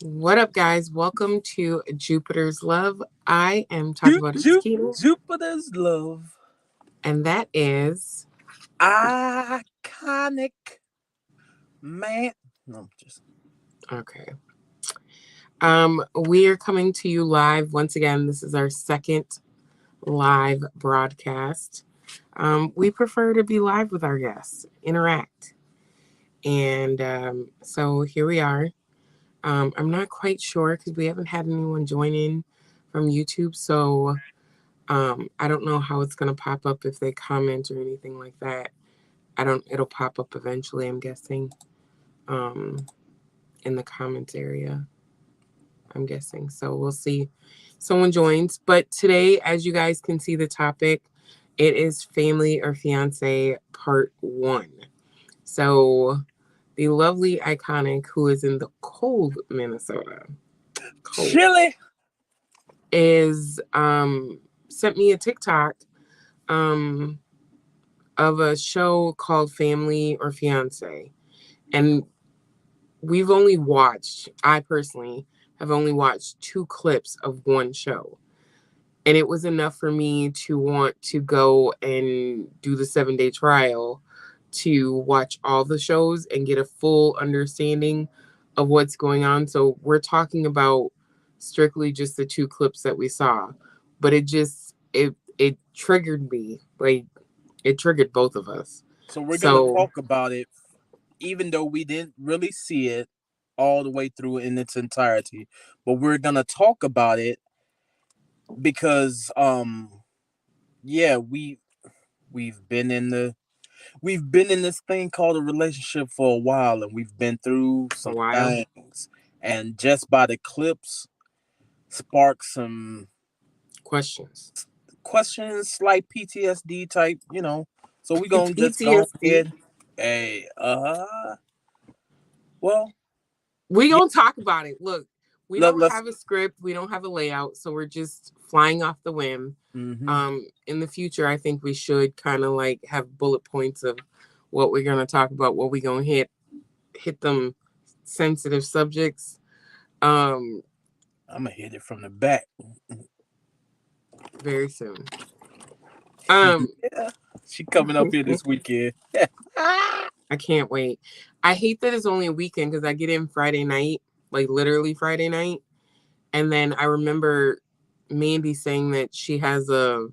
What up, guys? Welcome to Jupiter's Love. I am talking about Keto, Jupiter's love. and that is Iconic man. No, just okay. We are coming to you live once again. This is our second live broadcast. We prefer to be live with our guests, interact, and so here we are. I'm not quite sure because we haven't had anyone join in from YouTube, so I don't know how it's gonna pop up if they comment or anything like that. It'll pop up eventually, I'm guessing, um, in the comments area. I'm guessing. So we'll see. Someone joins. But today, as you guys can see, the topic, it is family or fiance part one. So the lovely iconic who is in the cold Minnesota, cold, chili. is sent me a TikTok um of a show called Family or Fiance. And I personally have only watched two clips of one show. And it was enough for me to want to go and do the 7-day trial to watch all the shows and get a full understanding of what's going on. So we're talking about strictly just the two clips that we saw. But it triggered me. Like it triggered both of us. So we're gonna So talk about it, even though we didn't really see it all the way through in its entirety. But we're gonna talk about it because, yeah, we've been in the we've been in this thing called a relationship for a while, and we've been through a some while. things, and just by the clips, spark some Questions. questions, slight PTSD type, you know. So we gonna just go PTSD. ahead. Hey, well, We yeah. gonna talk about it. Look, we Let, don't let's. have a script, we don't have a layout, so we're just flying off the whim. Mm-hmm. In the future, I think we should kind of like have bullet points of what we're gonna talk about, what we're gonna hit them sensitive subjects. Um, I'm gonna hit it from the back. very soon. Um, Yeah, she coming up here this weekend. I can't wait. I hate that it's only a weekend because I get in Friday night, like literally Friday night. And then I remember Mandy saying that she has a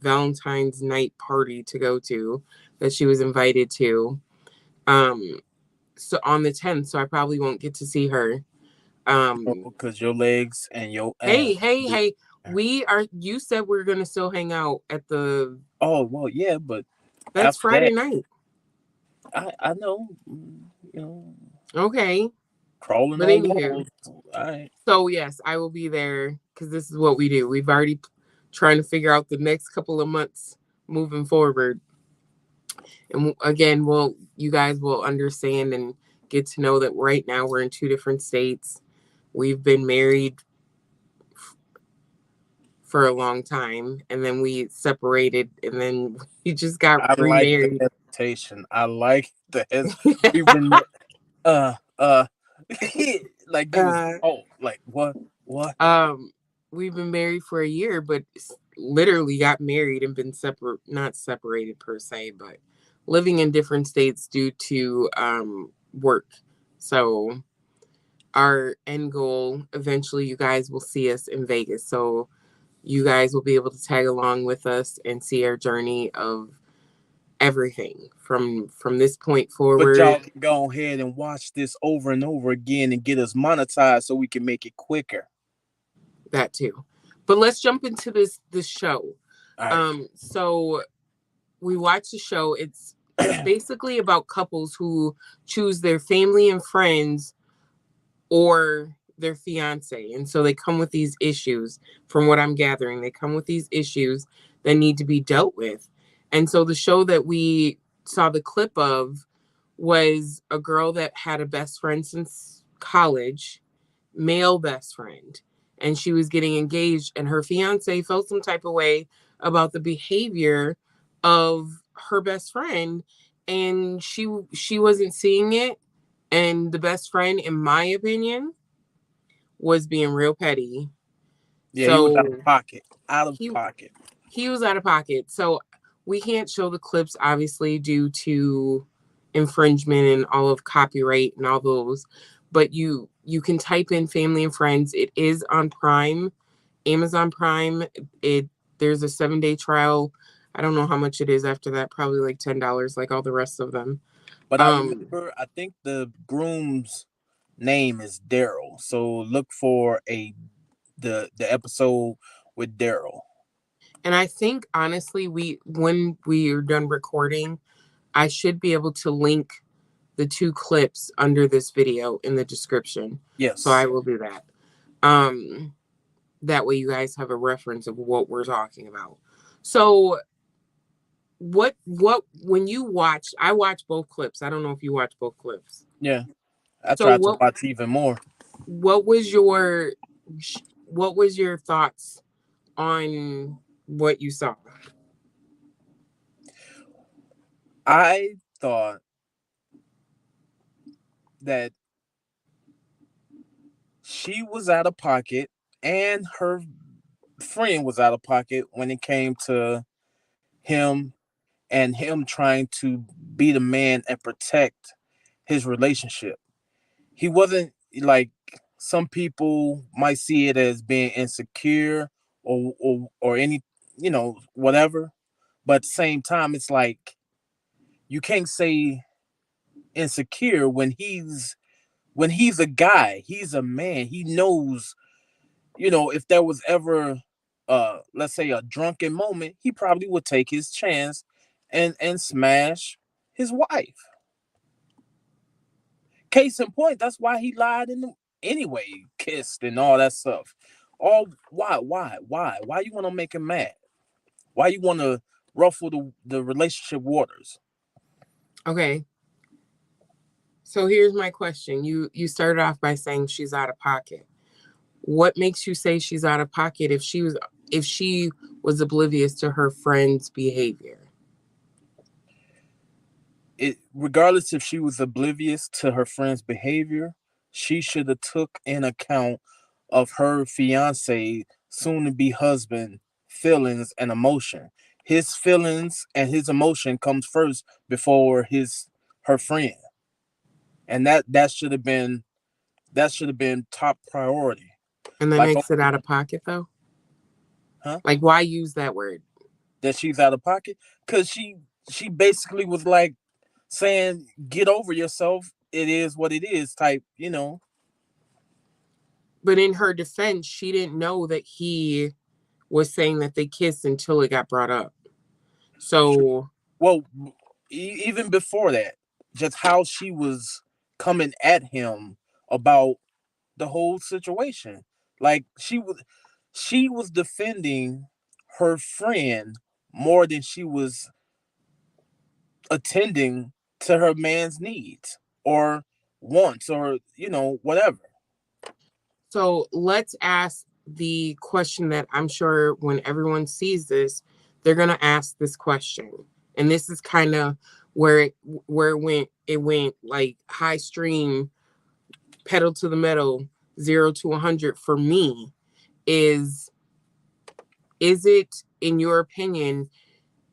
Valentine's night party to go to that she was invited to. Um, so on the 10th, so I probably won't get to see her. Because your legs and your ass. Hey, you said we're gonna still hang out at the Oh well, yeah, but that's after Friday that, night. I know, you know, Okay. crawling But on anywho, walls. All right. so yes, I will be there because this is what we do. We've already trying to figure out the next couple of months moving forward. And again, you guys will understand and get to know that right now we're in two different states. We've been married for a long time, and then we separated, and then we just got I like the remarried. hesitation. I like the we've been uh uh like you was uh, like what um, we've been married for a year, but literally got married and been not separated per se, but living in different states due to work. So our end goal eventually, you guys will see us in Vegas. So you guys will be able to tag along with us and see our journey of everything from this point but forward. y'all can go ahead and watch this over and over again and get us monetized so we can make it quicker. That too. But let's jump into this show. All right. So we watch the show. It's basically about couples who choose their family and friends or their fiance. And so they come with these issues, from what I'm gathering. They come with these issues that need to be dealt with. And so the show that we saw the clip of was a girl that had a best friend since college, male best friend, and she was getting engaged, and her fiance felt some type of way about the behavior of her best friend, and she wasn't seeing it. And the best friend, in my opinion, was being real petty. Yeah, he was out So of pocket. Out of he pocket. he was out of pocket. So we can't show the clips, obviously, due to infringement and all of copyright and all those. But you can type in Family and Friends. It is on Prime, Amazon Prime. It There's a 7-day trial. I don't know how much it is after that. Probably like $10, like all the rest of them. But I Um, remember, I think the groom's name is Daryl. So look for the episode with Daryl. and I think honestly, when we are done recording, I should be able to link the two clips under this video in the description. So I Yes. will do that. Um, that way you guys have a reference of what we're talking about. So what when you watch, I watch both clips. I don't know if you watch both clips. Yeah. I So tried to watch even more. what was your what was your thoughts on what you saw? I thought that she was out of pocket and her friend was out of pocket when it came to him and him trying to be the man and protect his relationship. He wasn't like some people might see it as being insecure or any, whatever. But at the same time, it's like you can't say insecure when he's a guy, he's a man. He knows, if there was ever let's say a drunken moment, he probably would take his chance and smash his wife. Case in point, that's why he lied in the anyway, kissed and all that stuff. All why you want to make him mad? Why you want to ruffle the relationship waters? Okay. So here's my question. You started off by saying she's out of pocket. What makes you say she's out of pocket if she was oblivious to her friend's behavior? It regardless if she was oblivious to her friend's behavior, she should have took in account of her fiance, soon to be husband, feelings and emotion. His feelings and his emotion comes first before his her friend. And that should have been top priority. And that Like, makes it out of pocket though? huh? Like why use that word? That she's out of pocket? Cause she basically was like saying, get over yourself. It is what it is, type. But in her defense, she didn't know that he was saying that they kissed until it got brought up. So, Well, even before that, just how she was coming at him about the whole situation. Like she was defending her friend more than she was attending to her man's needs or wants or whatever. so let's ask the question that I'm sure when everyone sees this, they're gonna ask this question, and this is kind of where it went like high stream, pedal to the metal, 0 to 100 for me. Is is it in your opinion?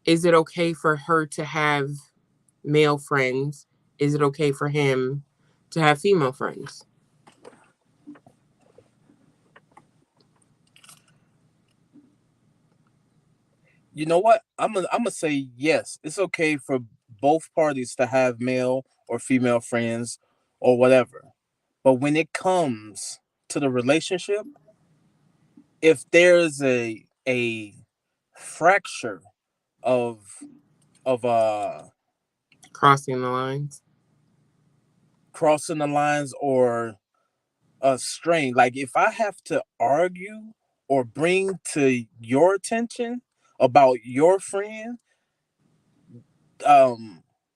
Is it okay for her to have male friends? Is it okay for him to have female friends? You know what? I'm gonna say yes. It's okay for both parties to have male or female friends or whatever. But when it comes to the relationship, if there's a fracture of of Crossing the lines. crossing the lines or a strain, like if I have to argue or bring to your attention about your friend,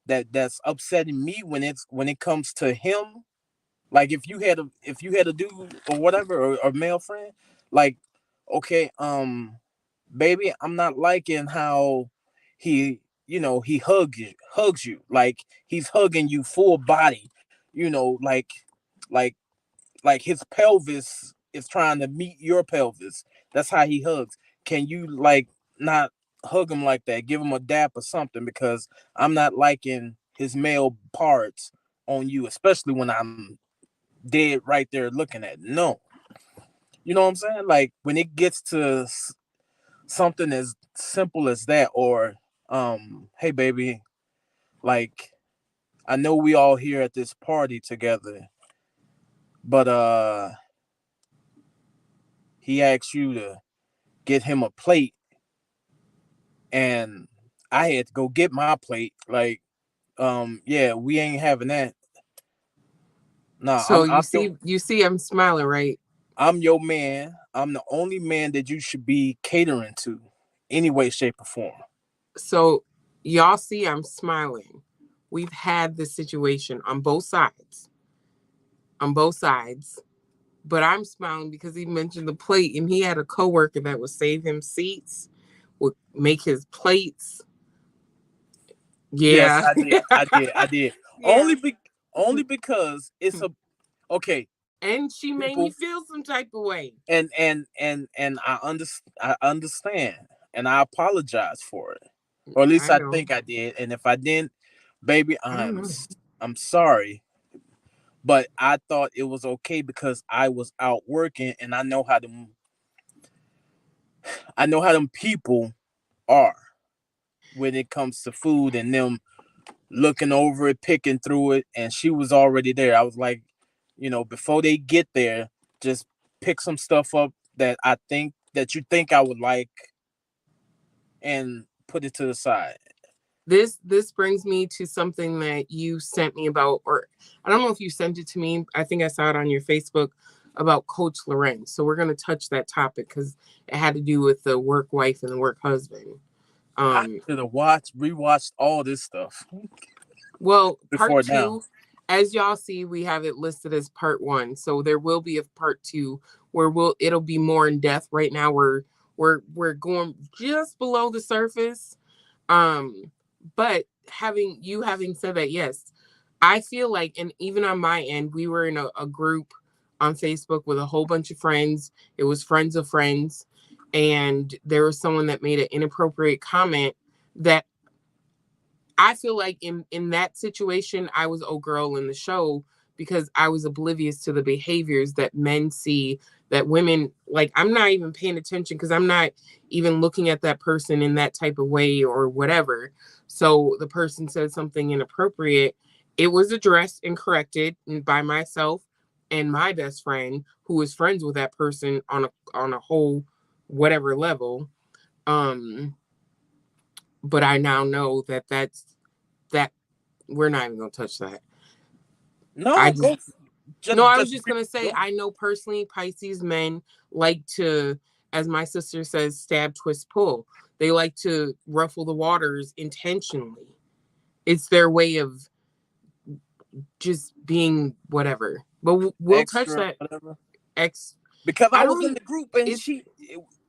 that's upsetting me when it comes to him. Like if you had a dude or whatever or male friend, like, okay, baby, I'm not liking how he hugs you like he's hugging you full body, like like his pelvis is trying to meet your pelvis. That's how he hugs. Can you like not hug him like that? Give him a dap or something because I'm not liking his male parts on you, especially when I'm dead right there looking at it. No, you know what I'm saying? Like when it gets to something as simple as that, or hey baby, like I know we all here at this party together, but he asked you to get him a plate, and I had to go get my plate. Like, yeah, we ain't having that. No, So I'm you see, I'm smiling, right? I'm your man. I'm the only man that you should be catering to, any way, shape, or form. So y'all see, I'm smiling. We've had this situation on both sides. But I'm smiling because he mentioned the plate, and he had a coworker that would save him seats, would make his plates. Yes, Yeah, I did. I did. yeah. Only be only because it's a okay, And she made me people, feel some type of way. and I understand, and I apologize for it, or at least I I know. think I did. And if I didn't, baby, I don't know. I'm sorry, but I thought it was okay because I was out working, and I know how them people are when it comes to food and them looking over it, picking through it, and she was already there. I was like, before they get there, just pick some stuff up that you think I would like and put it to the side. This brings me to something that you sent me about, or I don't know if you sent it to me. I think I saw it on your Facebook about Coach Lorenz. So we're gonna touch that topic because it had to do with the work wife and the work husband. I Um, should have rewatched all this stuff Well, part before now. two, as y'all see, we have it listed as part one. So there will be a part two where it'll be more in depth. Right now we're going just below the surface. But having said that, yes, I feel like, and even on my end, we were in a group on Facebook with a whole bunch of friends. It was friends of friends, and there was someone that made an inappropriate comment that I feel like in that situation, I was old girl in the show because I was oblivious to the behaviors that men see that women like. I'm not even paying attention because I'm not even looking at that person in that type of way or whatever. So the person said something inappropriate. It was addressed and corrected by myself and my best friend, who is friends with that person on a whole whatever level. Um, but I now know that that we're not even gonna touch that. I No, just go just no, I was just just gonna say go. I know personally Pisces men like to, as my sister says, stab, twist, pull. They like to ruffle the waters intentionally. It's their way of just being whatever. But we'll touch Extra that. whatever. Ex, Because I I don't was in even. the group and It's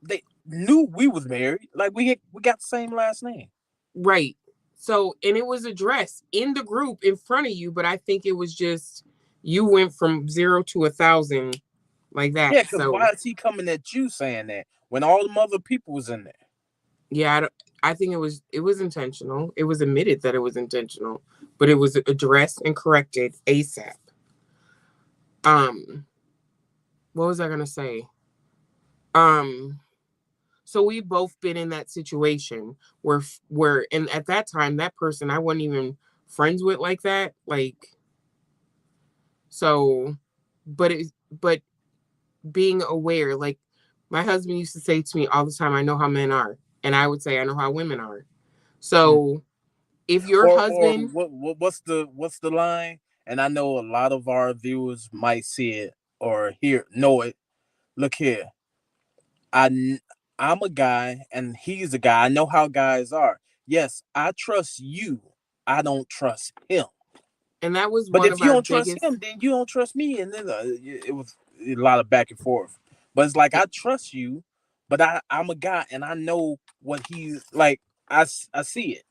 they knew we was married. Like we got the same last name. right. So and it was addressed in the group in front of you, but I think it was just you went from 0 to 1,000 like that. Yeah, because So why is he coming at you saying that when all the other people was in there? yeah, I think it was intentional. It was admitted that it was intentional, but it was addressed and corrected ASAP. Um, what was I gonna say? Um, so we both been in that situation where and at that time that person I wasn't even friends with like that. Like so, but being aware, like my husband used to say to me all the time, I know how men are, and I would say I know how women are. Hmm. So if your Or husband what's the line? And I know a lot of our viewers might see it or know it. Look here, I kn- I'm a guy and he's a guy. I know how guys are. Yes, I trust you. I don't trust him. and that was But one if of you our don't trust biggest him, then you don't trust me. And then it was a lot of back and forth. But it's like I trust you, but I'm a guy and I know what he's like. I see it.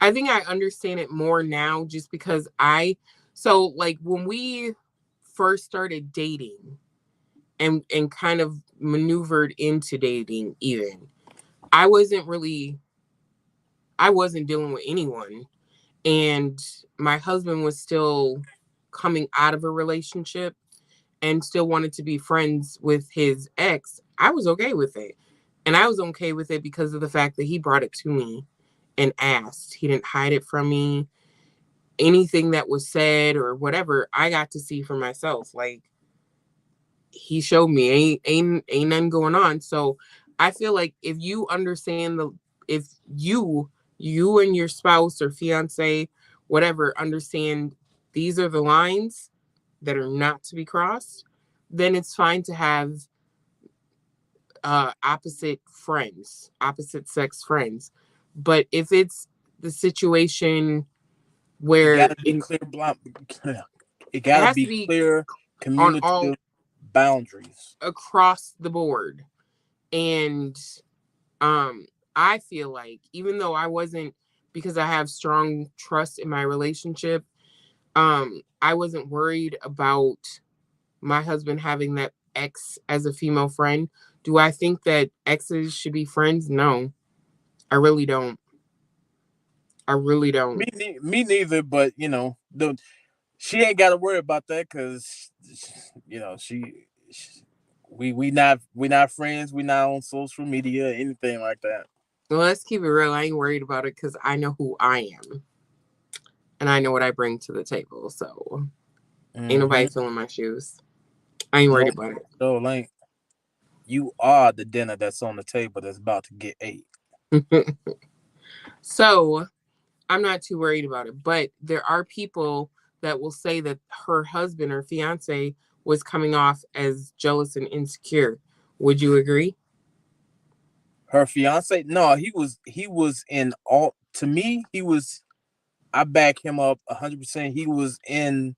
I think I understand it more now just because so like when we first started dating, and kind of maneuvered into dating even. I wasn't really I wasn't dealing with anyone, and my husband was still coming out of a relationship and still wanted to be friends with his ex. I was okay with it. And I was okay with it because of the fact that he brought it to me and asked. He didn't hide it from me. Anything that was said or whatever, I got to see for myself. Like, he showed me ain't nothing going on. So I feel like if you understand if you and your spouse or fiance, whatever, understand these are the lines that are not to be crossed, then it's fine to have opposite sex friends. But if it's the situation It where gotta be it clear blind. It gotta has to be be clear on all communicative boundaries. across the board, and um I feel like even though I wasn't, because I have strong trust in my relationship, I wasn't worried about my husband having that ex as a female friend. Do I think that exes should be friends? No, I really don't. I really don't. Me neither. But the she ain't got to worry about that because she we not friends. We not on social media or anything like that. Well, let's keep it real. I ain't worried about it because I know who I am and I know what I bring to the table. So ain't nobody Mm-hmm. filling my shoes. I ain't worried Nope. about So ain't you are the dinner that's on the table that's about to get ate. it. So I'm not too worried about it. But there are people that will say that her husband or fiance was coming off as jealous and insecure. Would you agree? Her fiance, no, he was in all. To me, he was. I back him up 100%. He was in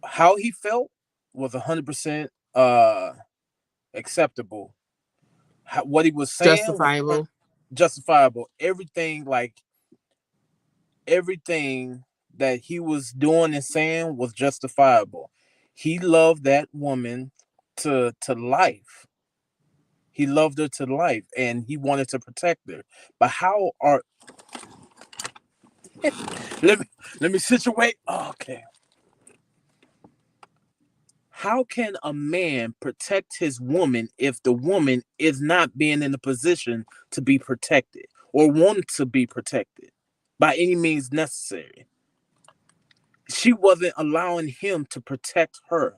how he felt was 100% acceptable. What he was saying was Justifiable. justifiable. Everything that he was doing and saying was justifiable. He loved that woman to life. He loved her to life, and he wanted to protect her. But how are let me let me situate. Oh, okay. How can a man protect his woman if the woman is not being in a position to be protected or want to be protected by any means necessary? She wasn't allowing him to protect her.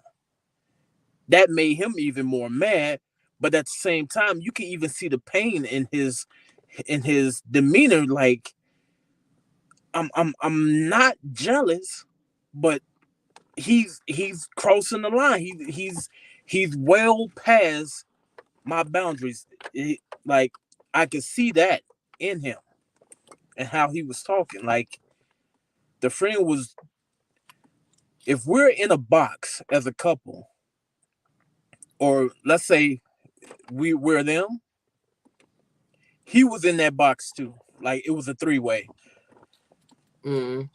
That made him even more mad. But at the same time, you can even see the pain in his demeanor. Like I'm not jealous, but he's crossing the line. He's well past my boundaries. Like I could see that in him and how he was talking. Like the friend was, if we're in a box as a couple, or let's say we're them, he was in that box too. Like it was a three-way. Mm.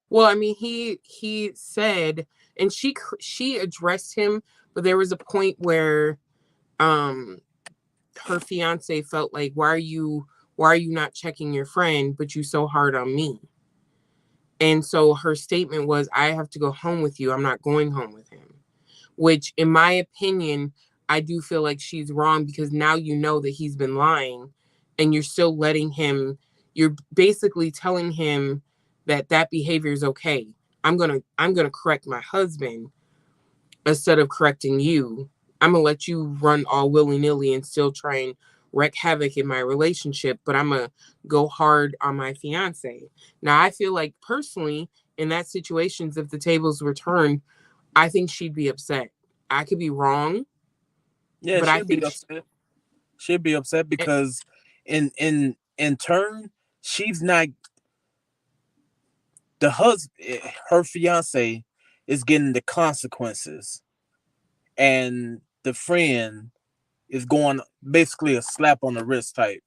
Well, I mean, he said, and she addressed him, but there was a point where um her fiance felt like, why are you not checking your friend, but you so hard on me? And so her statement was, I have to go home with you. I'm not going home with him. Which, in my opinion, I do feel like she's wrong because now you know that he's been lying and you're still letting him, you're basically telling him that that behavior is okay. I'm going to correct my husband instead of correcting you. I'm going to let you run all willy-nilly and still try and wreak havoc in my relationship, but I'm going to go hard on my fiance. Now, I feel like personally in that situations, if the tables were turned, I think she'd be upset. I could be wrong, Yeah, but I she'd be think upset. She'd be upset eh, because in turn, she's not the husband. Her fiance is getting the consequences, and the friend is going basically a slap on the wrist type.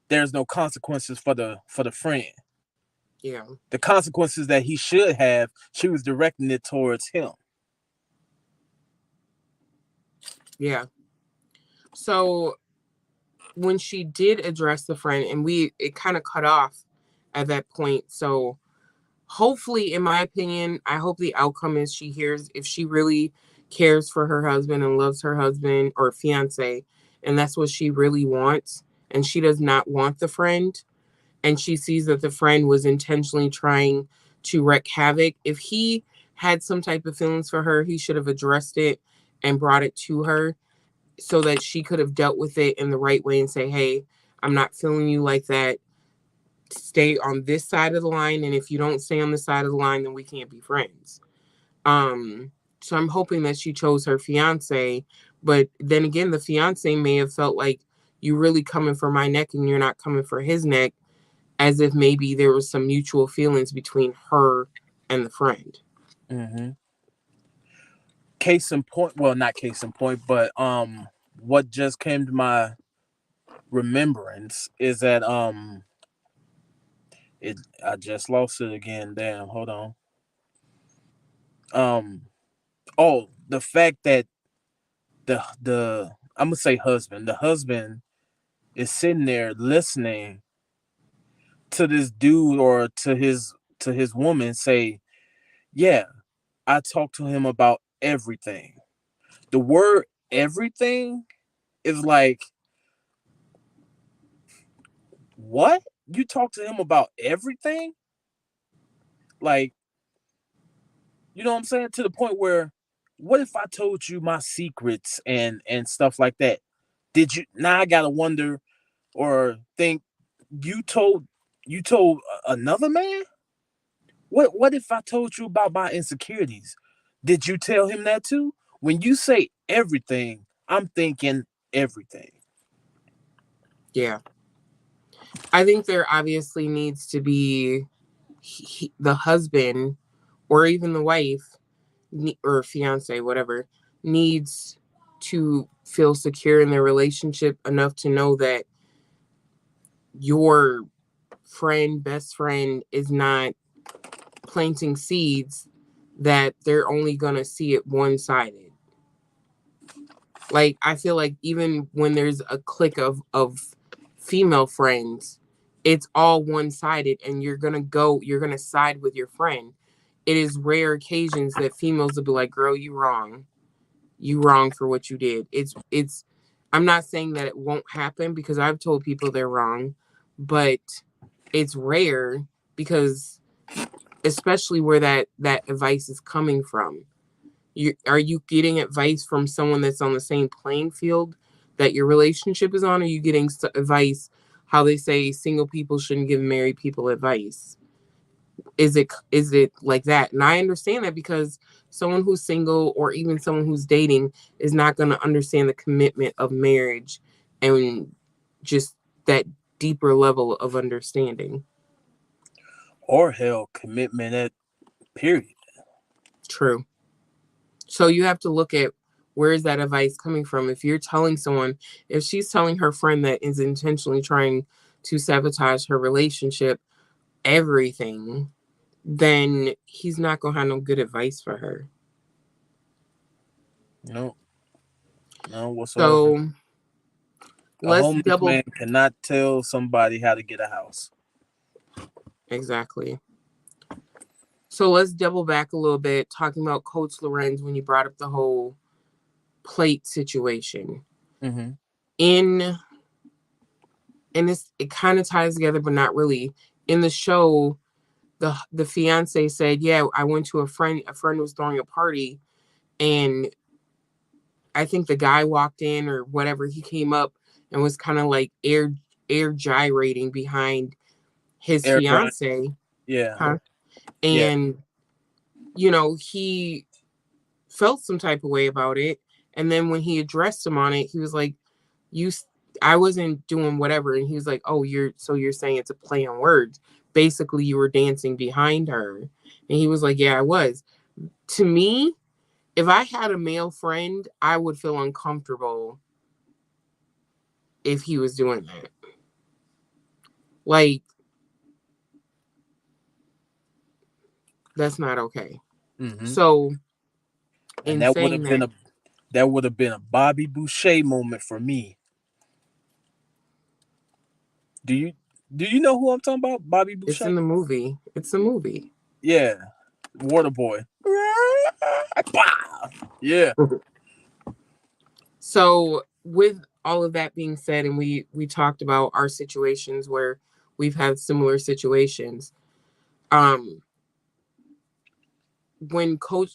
There's no consequences for the friend. yeah. The consequences that he should have, she was directing it towards him. Yeah. So when she did address the friend, and it kind of cut off at that point. So hopefully, in my opinion, I hope the outcome is she hears, if she really cares for her husband and loves her husband or fiance, and that's what she really wants, and she does not want the friend, and she sees that the friend was intentionally trying to wreak havoc. If he had some type of feelings for her, he should have addressed it and brought it to her so that she could have dealt with it in the right way and say, hey, I'm not feeling you like that. Stay on this side of the line. And if you don't stay on the side of the line, then we can't be friends. Um, so I'm hoping that she chose her fiance. But then again, the fiance may have felt like you really coming for my neck and you're not coming for his neck, as if maybe there was some mutual feelings between her and the friend. Mm-hmm. Case in point, well, not case in point, but what just came to my remembrance is that it I just lost it again. Damn, hold on. Um, oh, the fact that the I'm gonna say husband, the husband is sitting there listening to this dude or to his woman say, "Yeah, I talked to him about everything." The word everything is like, what? You talk to him about everything? Like, you know what I'm saying? To the point where, what if I told you my secrets and stuff like that? Did you now I gotta wonder or think you told another man? What if I told you about my insecurities? Did you tell him that too? When you say everything, I'm thinking everything. Yeah. I think there obviously needs to be the husband or even the wife or fiance, whatever, needs to feel secure in their relationship enough to know that your friend, best friend, is not planting seeds that they're only going to see it one sided. Like, I feel like even when there's a clique of female friends, it's all one sided, and you're going to side with your friend. It is rare occasions that females will be like, girl, you wrong. You wrong for what you did. I'm not saying that it won't happen because I've told people they're wrong, but it's rare because especially where that advice is coming from. Are you getting advice from someone that's on the same playing field that your relationship is on? Or are you getting advice how they say single people shouldn't give married people advice? Is it like that? And I understand that because someone who's single or even someone who's dating is not going to understand the commitment of marriage and just that deeper level of understanding. Or hell, commitment at period. True. So you have to look at where is that advice coming from. If you're telling someone, if she's telling her friend that is intentionally trying to sabotage her relationship, everything, then he's not going to have no good advice for her. No, no whatsoever. So A let's homeless double man cannot tell somebody how to get a house. exactly. So let's double back a little bit, talking about Coach Lorenz when you brought up the whole plate situation. Mm-hmm. In and this it kind of ties together, but not really. In the show, the fiance said, "Yeah, I went to a friend. A friend was throwing a party, and I think the guy walked in or whatever. He came up and was kind of like air gyrating behind his Air dry. fiance, Yeah. huh? Yeah. And he felt some type of way about it. And then when he addressed him on it, he was like, "You, I wasn't doing whatever." And he was like, "Oh, you're saying it's a play on words. Basically, you were dancing behind her." And he was like, "Yeah, I was." To me, if I had a male friend, I would feel uncomfortable if he was doing that. Like, that's not okay. Mm-hmm. So, And in that would saying have been that, a That would have been a Bobby Boucher moment for me. Do you do you know who I'm talking about? Bobby It's Boucher? in the movie. It's a movie. Yeah. Water Boy. Yeah. So with all of that being said, and we talked about our situations where we've had similar situations. Um, when Coach,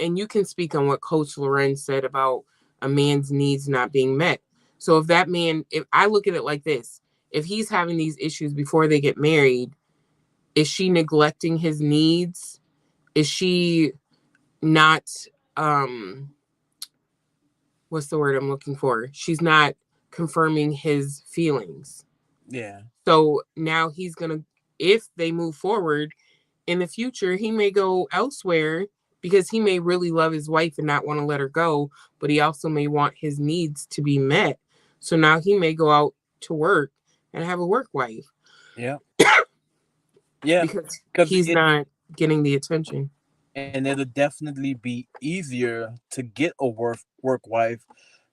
and you can speak on what Coach Lorenz said about a man's needs not being met. So if that man, if I look at it like this, if he's having these issues before they get married, is she neglecting his needs? Is she not um what's the word I'm looking for? She's not confirming his feelings. Yeah. So now he's going to, if they move forward in the future, he may go elsewhere because he may really love his wife and not want to let her go, but he also may want his needs to be met. So now he may go out to work and have a work wife Yeah. Yeah. because Because he's not getting the attention. and it'll definitely be easier to get a work wife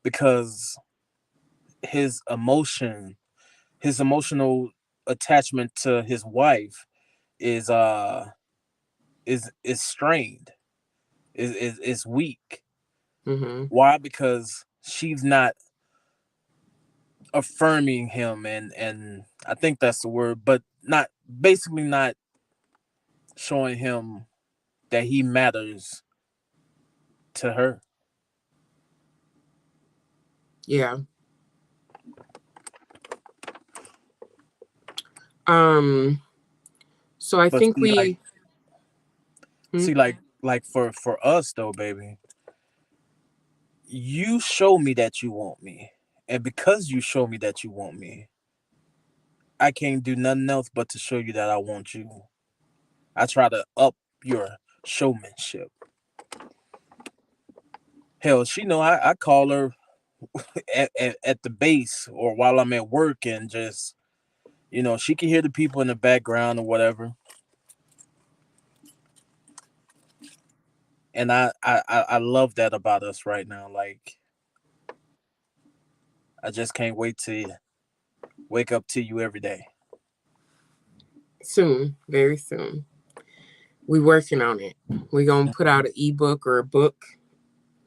because his emotion, his emotional attachment to his wife is is strained, is weak. Hmm. Why? Because she's not affirming him, and I think that's the word, but not basically not showing him that he matters to her. Yeah. Um. So I But think see, like, we. Hmm? like for us though, baby, you show me that you want me, and because you show me that you want me, I can't do nothing else but to show you that I want you. I try to up your showmanship. Hell, she know I call her at the base or while I'm at work and just she can hear the people in the background or whatever. And I love that about us right now. Like I just can't wait to wake up to you every day. Soon, very soon. We working on it. We gonna put out an ebook or a book,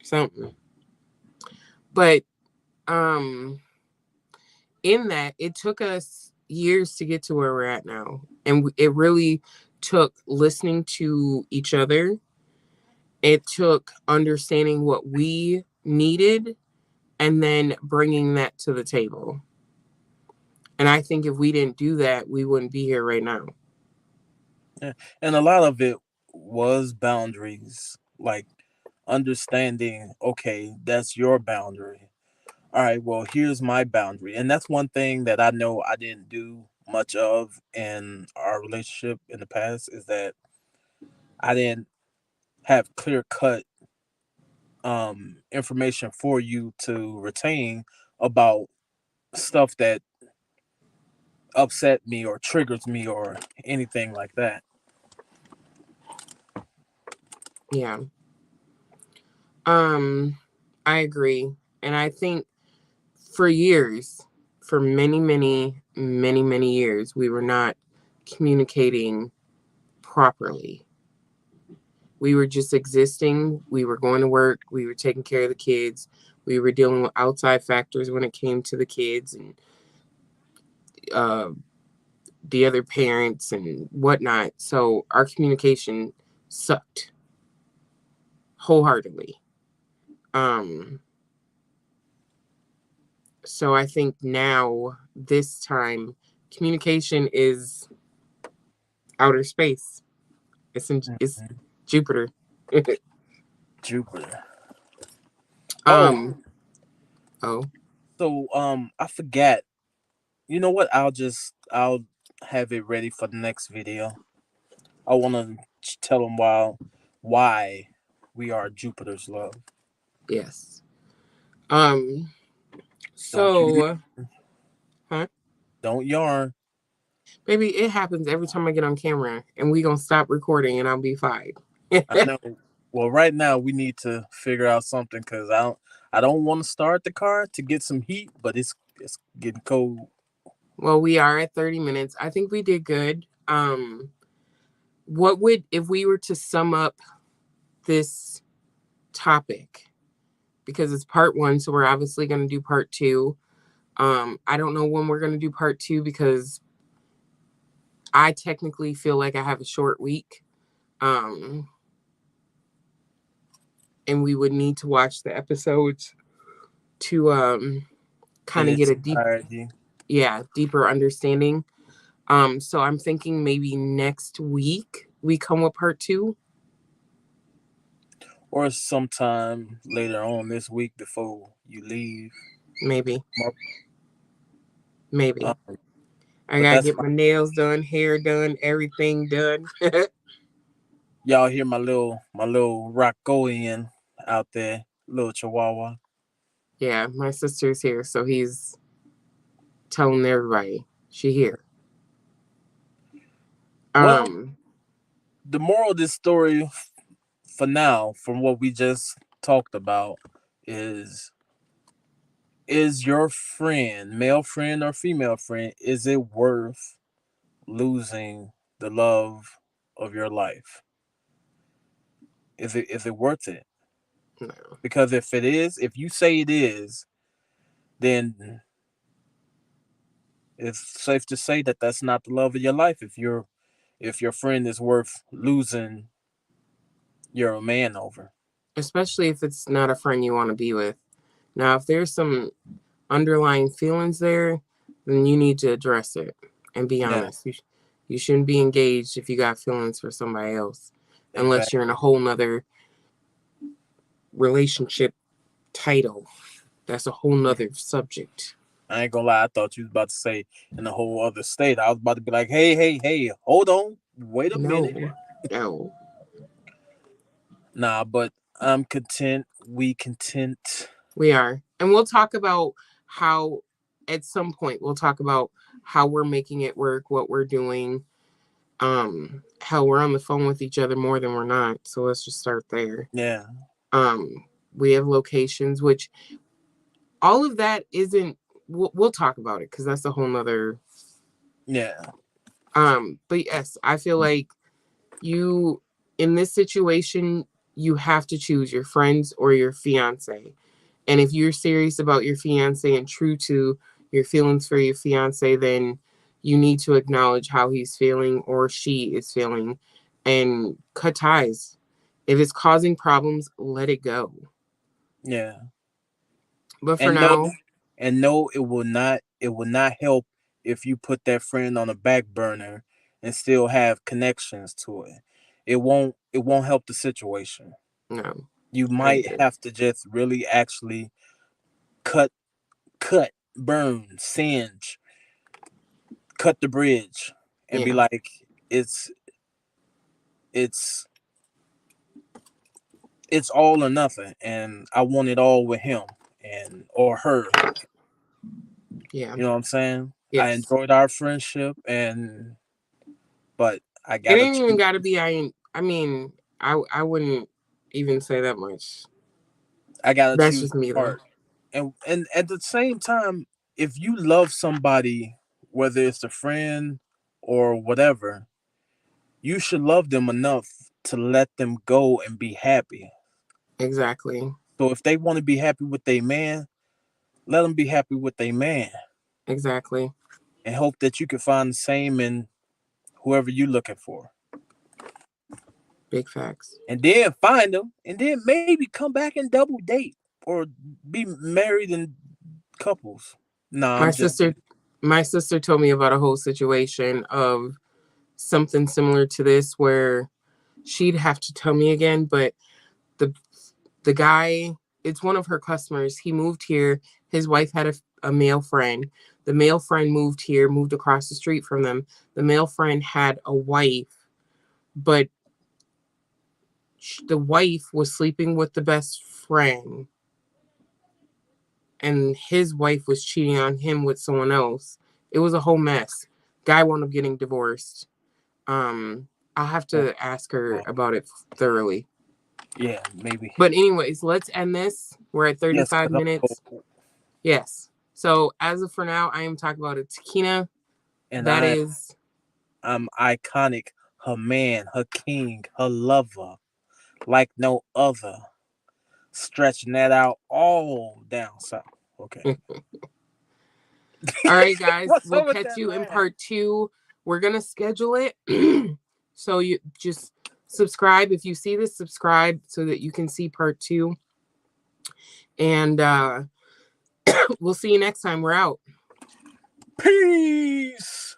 something. But um in that, it took us years to get to where we're at now, and it really took listening to each other. It took understanding what we needed and then bringing that to the table. And I think if we didn't do that, we wouldn't be here right now. Yeah. And a lot of it was boundaries, like understanding, okay, that's your boundary. All right, well, here's my boundary. And that's one thing that I know I didn't do much of in our relationship in the past is that I didn't have clear cut information for you to retain about stuff that upset me or triggers me or anything like that. Yeah. Um, I agree. And I think for years, for many, many, many, many years, we were not communicating properly. We were just existing. We were going to work. We were taking care of the kids. We were dealing with outside factors when it came to the kids and uh, the other parents and whatnot. So our communication sucked wholeheartedly. Um, so I think now, this time, communication is outer space. It's Mhm. Jupiter. Jupiter. Oh, um. Oh. so I forgot. You know what? I'll have it ready for the next video. I want to tell them why we are Jupiter's love. Yes. Um. Don't you So, huh? don't yarn. Maybe it happens every time I get on camera, and we gonna stop recording, and I'll be fine. I know. Well, right now we need to figure out something because I don't want to start the car to get some heat, but it's getting cold. Well, we are at 30 minutes. I think we did good. What would, if we were to sum up this topic, because it's part one, so we're obviously going to do part two. I don't know when we're going to do part two because I technically feel like I have a short week. Um, and we would need to watch the episodes to In kind of get its a entirety. deeper understanding. So I'm thinking maybe next week we come with part two, Or sometime later on this week before you leave. maybe, My- maybe. Um, I but gotta that's get my nails done, hair done, everything done. y'all hear my little Rockoian out there, little Chihuahua. Yeah, my sister's here, so he's telling everybody she here. Well, Um, the moral of this story, for now, from what we just talked about, is is your friend, male friend or female friend, is it worth losing the love of your life? Is it worth it? no, Because if it is, if you say it is, then it's safe to say that that's not the love of your life. If your friend is worth losing your man over. especially if it's not a friend you want to be with. Now, if there's some underlying feelings there, then you need to address it and be Yeah, honest. You shouldn't be engaged if you got feelings for somebody else, unless you're in a exactly. whole nother relationship title. That's a whole nother subject. I ain't gonna lie, I thought you was about to say in a whole other state. I was about to be like, hey, hey, hey, hold on, wait a minute. No, no, Nah, but I'm content. We content. we are. And we'll talk about how, at some point, we'll talk about how we're making it work, what we're doing, how we're on the phone with each other more than we're not. So let's just start there. Yeah, Um, we have locations, which all of that isn't, we'll talk about it because that's a whole nother. yeah, But yes, I feel like you, in this situation, you have to choose your friends or your fiance. And if you're serious about your fiance and true to your feelings for your fiance, then you need to acknowledge how he's feeling or she is feeling and cut ties. If it's causing problems, let it go. yeah. But for And no, now, and no, it will not help if you put that friend on a back burner and still have connections to it. It won't help the situation. no, You I might agree. have to just really actually cut cut, burn, singe, cut the bridge and be Yeah, like, it's it's it's all or nothing, and I want it all with him and or her. yeah, You know what I'm saying? I yes. enjoyed our friendship, and but I It gotta ain't even choose. got to be. I mean, I wouldn't even say that much. I gotta That's choose just my me though. part. And at the same time, if you love somebody, whether it's a friend or whatever, you should love them enough to let them go and be happy. Exactly. So if they want to be happy with their man, let them be happy with their man, Exactly. and hope that you can find the same in whoever you're looking for. Big facts. And then find them, and then maybe come back and double date or be married in couples. Nah, My I'm just sister my sister told me about a whole situation of something similar to this where she'd have to tell me again, but the the guy, it's one of her customers. He moved here. His wife had a male friend. The male friend moved here, moved across the street from them. The male friend had a wife, but the wife was sleeping with the best friend, and his wife was cheating on him with someone else. It was a whole mess. Guy wound up getting divorced. Um, I'll have oh, to ask her wow. about it thoroughly. Yeah, maybe. But anyways, let's end this. We're at Yes, 35 because minutes. Yes. So as of for now, I am talking about a taquina. and That is I'm iconic. Her man, her king, her lover, like no other. Stretching that out all down south. Okay. all right, guys. What's We'll up with catch that you in laugh? part 2. We're gonna schedule it. So you just subscribe. If you see this, subscribe so that you can see part 2. And we'll see you next time. We're out. Peace.